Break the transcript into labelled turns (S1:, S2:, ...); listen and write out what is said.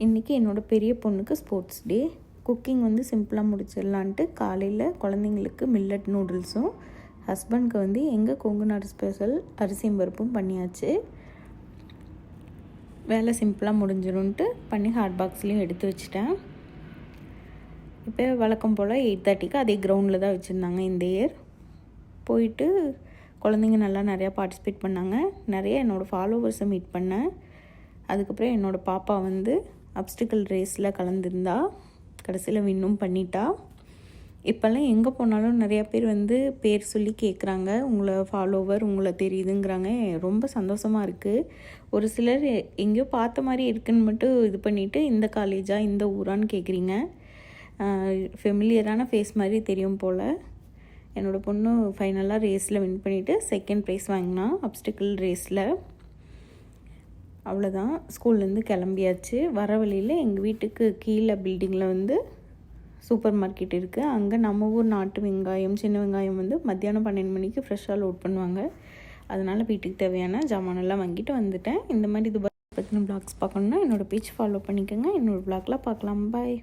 S1: இன்றைக்கி என்னோடய பெரிய பொண்ணுக்கு ஸ்போர்ட்ஸ் டே. குக்கிங் வந்து சிம்பிளாக முடிச்சிடலான்ட்டு காலையில் குழந்தைங்களுக்கு மில்லட் நூடுல்ஸும், ஹஸ்பண்ட்க்கு வந்து எங்கள் கொங்கு நாடு ஸ்பெஷல் அரிசியும் பருப்பும் பண்ணியாச்சு. வேலை சிம்பிளாக முடிஞ்சிடும்ன்ட்டு பண்ணி ஹாட் பாக்ஸ்லேயும் எடுத்து வச்சிட்டேன். இப்போ வழக்கம் போல் 8:30க்கு அதே கிரவுண்டில் தான் வச்சுருந்தாங்க இந்த இயர். போயிட்டு குழந்தைங்க நல்லா நிறையா பார்ட்டிசிபேட் பண்ணாங்க. நிறைய என்னோடய ஃபாலோவர்ஸை மீட் பண்ணேன். அதுக்கப்புறம் என்னோடய பாப்பா வந்து அப்டிக்கல் ரேஸில் கலந்துருந்தா, கடைசியில் வின்னும் பண்ணிட்டா. இப்போல்லாம் எங்கே போனாலும் நிறையா பேர் வந்து பேர் சொல்லி கேட்குறாங்க, உங்களை ஃபாலோவர் உங்களை தெரியுதுங்கிறாங்க. ரொம்ப சந்தோஷமாக இருக்குது. ஒரு சிலர் எங்கேயோ பார்த்த மாதிரி இருக்குன்னு மட்டும் இது பண்ணிவிட்டு இந்த காலேஜா இந்த ஊரான்னு கேட்குறீங்க. ஃபெமிலியரான ஃபேஸ் மாதிரி தெரியும் போல். என்னோடய பொண்ணு ஃபைனலாக ரேஸில் வின் பண்ணிவிட்டு செகண்ட் ப்ரைஸ் வாங்கினா அப்டிக்கல் ரேஸில். அவ்வளோதான், ஸ்கூல்லேருந்து கிளம்பியாச்சு. வர வழியில் எங்கள் வீட்டுக்கு கீழே பில்டிங்கில் வந்து சூப்பர் மார்க்கெட் இருக்குது. அங்கே நம்ம ஊர் நாட்டு வெங்காயம், சின்ன வெங்காயம் வந்து மத்தியானம் 12 மணிக்கு ஃப்ரெஷ்ஷாக லோட் பண்ணுவாங்க. அதனால் வீட்டுக்கு தேவையான ஜாமானெல்லாம் வாங்கிட்டு வந்துட்டேன். இந்த மாதிரி துபாய் பற்றின வ்ளாக்ஸ் பார்க்கணுன்னா என்னோடய பேஜ் ஃபாலோ பண்ணிக்கோங்க. என்னோடய வ்ளாக்லாம் பார்க்கலாம். பாய்.